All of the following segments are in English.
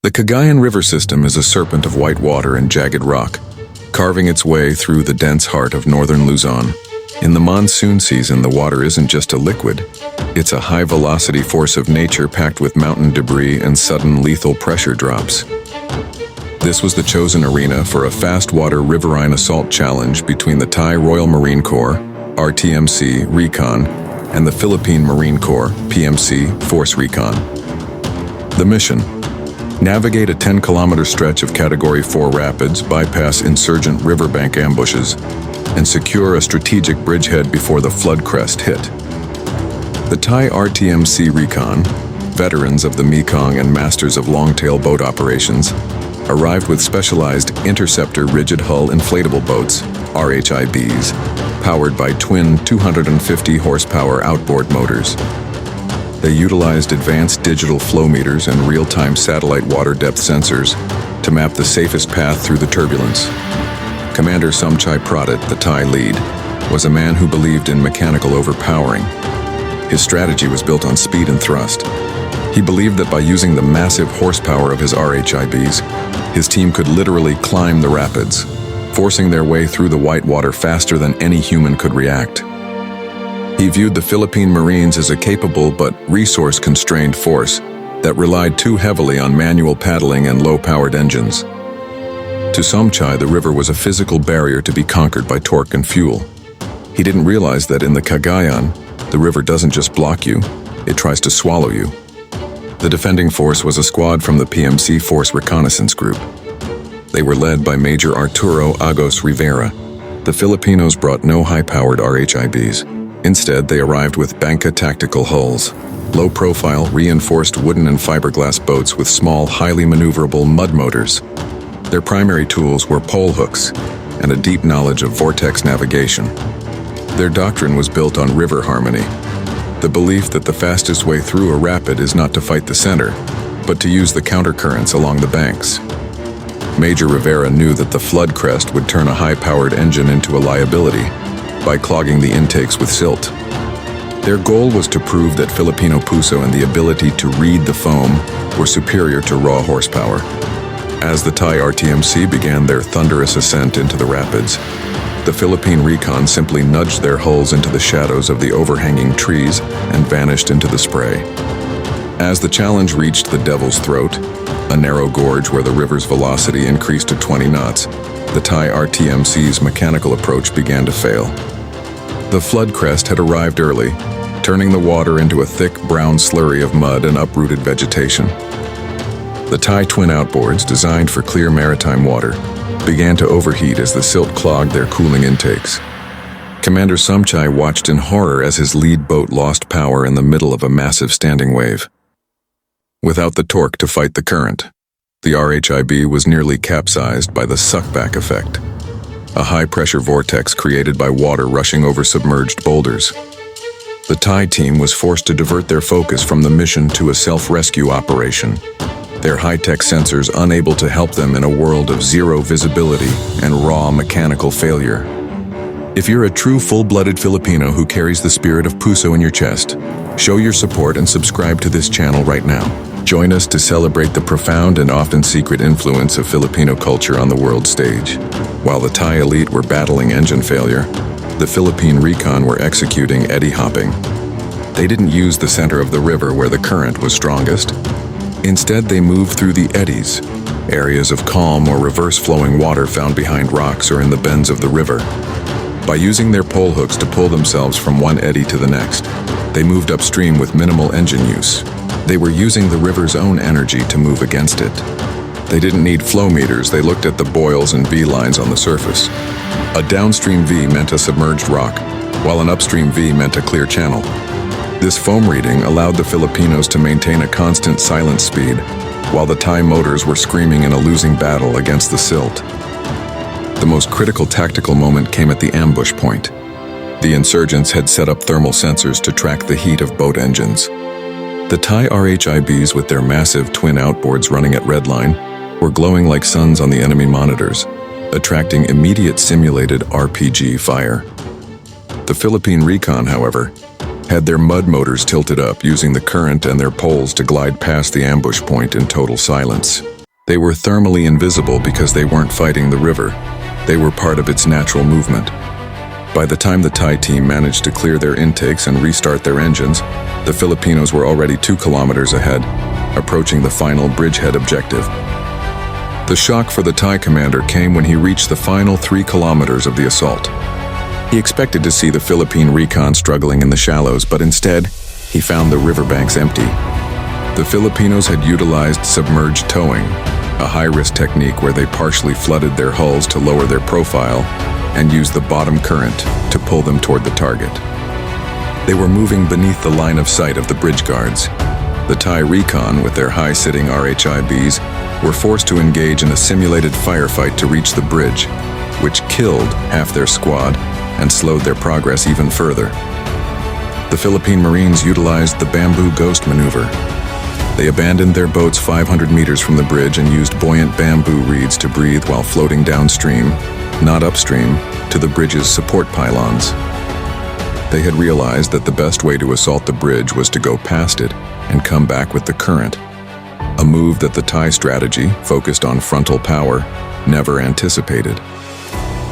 The Cagayan River system is a serpent of white water and jagged rock, carving its way through the dense heart of northern Luzon. In the monsoon season, the water isn't just a liquid. It's a high-velocity force of nature packed with mountain debris and sudden lethal pressure drops. This was the chosen arena for a fast-water riverine assault challenge between the Thai Royal Marine Corps, RTMC, Recon, and the Philippine Marine Corps, PMC, Force Recon. The mission: navigate a 10-kilometer stretch of Category 4 rapids, bypass insurgent riverbank ambushes, and secure a strategic bridgehead before the flood crest hit. The Thai RTMC Recon, veterans of the Mekong and masters of long-tail boat operations, arrived with specialized interceptor rigid-hull inflatable boats, RHIBs, powered by twin 250-horsepower outboard motors. They utilized advanced digital flow meters and real-time satellite water depth sensors to map the safest path through the turbulence. Commander Somchai Pradit, the Thai lead, was a man who believed in mechanical overpowering. His strategy was built on speed and thrust. He believed that by using the massive horsepower of his RHIBs, his team could literally climb the rapids, forcing their way through the white water faster than any human could react. He viewed the Philippine Marines as a capable but resource-constrained force that relied too heavily on manual paddling and low-powered engines. To Somchai, the river was a physical barrier to be conquered by torque and fuel. He didn't realize that in the Cagayan, the river doesn't just block you, it tries to swallow you. The defending force was a squad from the PMC Force Reconnaissance Group. They were led by Major Arturo Agos Rivera. The Filipinos brought no high-powered RHIBs. Instead, they arrived with Banca tactical hulls, low-profile, reinforced wooden and fiberglass boats with small, highly maneuverable mud motors. Their primary tools were pole hooks and a deep knowledge of vortex navigation. Their doctrine was built on river harmony, the belief that the fastest way through a rapid is not to fight the center, but to use the countercurrents along the banks. Major Rivera knew that the flood crest would turn a high-powered engine into a liability by clogging the intakes with silt. Their goal was to prove that Filipino puso and the ability to read the foam were superior to raw horsepower. As the Thai RTMC began their thunderous ascent into the rapids, the Philippine Recon simply nudged their hulls into the shadows of the overhanging trees and vanished into the spray. As the challenge reached the Devil's Throat, a narrow gorge where the river's velocity increased to 20 knots, the Thai RTMC's mechanical approach began to fail. The flood crest had arrived early, turning the water into a thick brown slurry of mud and uprooted vegetation. The Thai twin outboards, designed for clear maritime water, began to overheat as the silt clogged their cooling intakes. Commander Somchai watched in horror as his lead boat lost power in the middle of a massive standing wave. Without the torque to fight the current, the RHIB was nearly capsized by the suckback effect, a high-pressure vortex created by water rushing over submerged boulders. The Thai team was forced to divert their focus from the mission to a self-rescue operation, their high-tech sensors unable to help them in a world of zero visibility and raw mechanical failure. If you're a true full-blooded Filipino who carries the spirit of puso in your chest, show your support and subscribe to this channel right now. Join us to celebrate the profound and often secret influence of Filipino culture on the world stage. While the Thai elite were battling engine failure, the Philippine Recon were executing eddy hopping. They didn't use the center of the river where the current was strongest. Instead, they moved through the eddies, areas of calm or reverse-flowing water found behind rocks or in the bends of the river. By using their pole hooks to pull themselves from one eddy to the next, they moved upstream with minimal engine use. They were using the river's own energy to move against it. They didn't need flow meters, they looked at the boils and V lines on the surface. A downstream V meant a submerged rock, while an upstream V meant a clear channel. This foam reading allowed the Filipinos to maintain a constant silent speed, while the Thai motors were screaming in a losing battle against the silt. The most critical tactical moment came at the ambush point. The insurgents had set up thermal sensors to track the heat of boat engines. The Thai RHIBs, with their massive twin outboards running at redline, were glowing like suns on the enemy monitors, attracting immediate simulated RPG fire. The Philippine Recon, however, had their mud motors tilted up, using the current and their poles to glide past the ambush point in total silence. They were thermally invisible because they weren't fighting the river. They were part of its natural movement. By the time the Thai team managed to clear their intakes and restart their engines, the Filipinos were already 2 kilometers ahead, approaching the final bridgehead objective. The shock for the Thai commander came when he reached the final 3 kilometers of the assault. He expected to see the Philippine Recon struggling in the shallows, but instead, he found the riverbanks empty. The Filipinos had utilized submerged towing, a high-risk technique where they partially flooded their hulls to lower their profile and used the bottom current to pull them toward the target. They were moving beneath the line of sight of the bridge guards. The Thai Recon, with their high-sitting RHIBs, were forced to engage in a simulated firefight to reach the bridge, which killed half their squad and slowed their progress even further. The Philippine Marines utilized the bamboo ghost maneuver. They abandoned their boats 500 meters from the bridge and used buoyant bamboo reeds to breathe while floating downstream, not upstream, to the bridge's support pylons. They had realized that the best way to assault the bridge was to go past it and come back with the current, a move that the Thai strategy, focused on frontal power, never anticipated.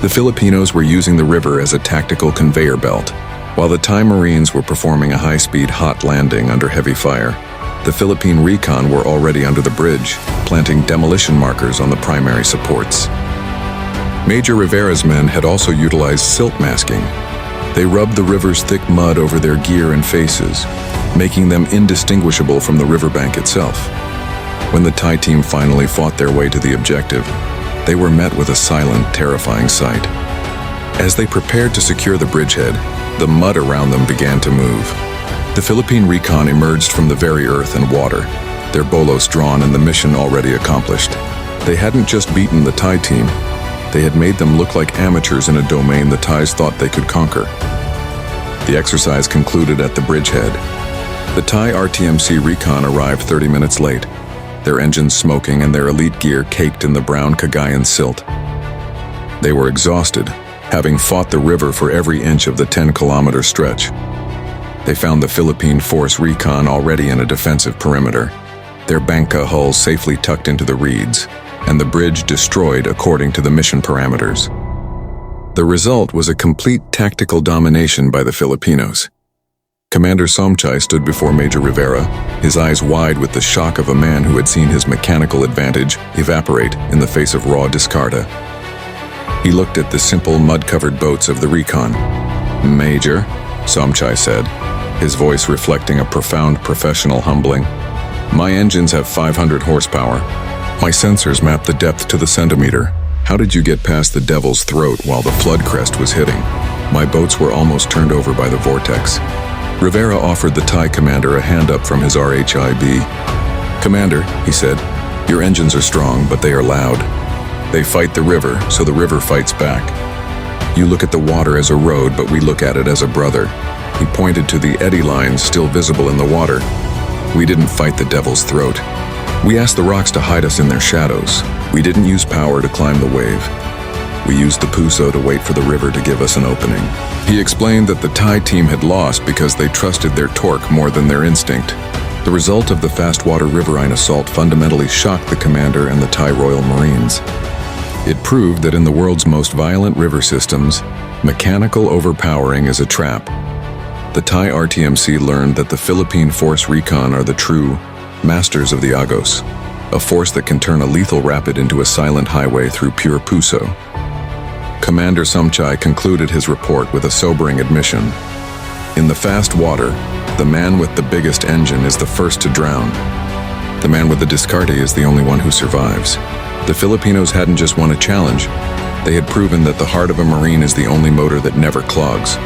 The Filipinos were using the river as a tactical conveyor belt. While the Thai Marines were performing a high-speed hot landing under heavy fire, the Philippine Recon were already under the bridge, planting demolition markers on the primary supports. Major Rivera's men had also utilized silt masking. They rubbed the river's thick mud over their gear and faces, making them indistinguishable from the riverbank itself. When the Thai team finally fought their way to the objective, they were met with a silent, terrifying sight. As they prepared to secure the bridgehead, the mud around them began to move. The Philippine Recon emerged from the very earth and water, their bolos drawn and the mission already accomplished. They hadn't just beaten the Thai team, they had made them look like amateurs in a domain the Thais thought they could conquer. The exercise concluded at the bridgehead. The Thai RTMC Recon arrived 30 minutes late, their engines smoking and their elite gear caked in the brown Cagayan silt. They were exhausted, having fought the river for every inch of the 10-kilometer stretch. They found the Philippine Force Recon already in a defensive perimeter, their banca hulls safely tucked into the reeds, and the bridge destroyed according to the mission parameters. The result was a complete tactical domination by the Filipinos. Commander Somchai stood before Major Rivera, his eyes wide with the shock of a man who had seen his mechanical advantage evaporate in the face of raw discarda. He looked at the simple mud-covered boats of the Recon. "Major," Somchai said, his voice reflecting a profound professional humbling, "my engines have 500 horsepower. My sensors map the depth to the centimeter. How did you get past the devil's throat while the flood crest was hitting? My boats were almost turned over by the vortex." Rivera offered the Thai commander a hand up from his RHIB. "Commander," he said, "your engines are strong, but they are loud. They fight the river, so the river fights back. You look at the water as a road, but we look at it as a brother." He pointed to the eddy lines still visible in the water. "We didn't fight the devil's throat. We asked the rocks to hide us in their shadows. We didn't use power to climb the wave. We used the Puso to wait for the river to give us an opening." He explained that the Thai team had lost because they trusted their torque more than their instinct. The result of the fast-water riverine assault fundamentally shocked the commander and the Thai Royal Marines. It proved that in the world's most violent river systems, mechanical overpowering is a trap. The Thai RTMC learned that the Philippine Force Recon are the true masters of the Agos, a force that can turn a lethal rapid into a silent highway through pure Puso. Commander Somchai concluded his report with a sobering admission. "In the fast water, the man with the biggest engine is the first to drown. The man with the discarte is the only one who survives." The Filipinos hadn't just won a challenge, they had proven that the heart of a Marine is the only motor that never clogs.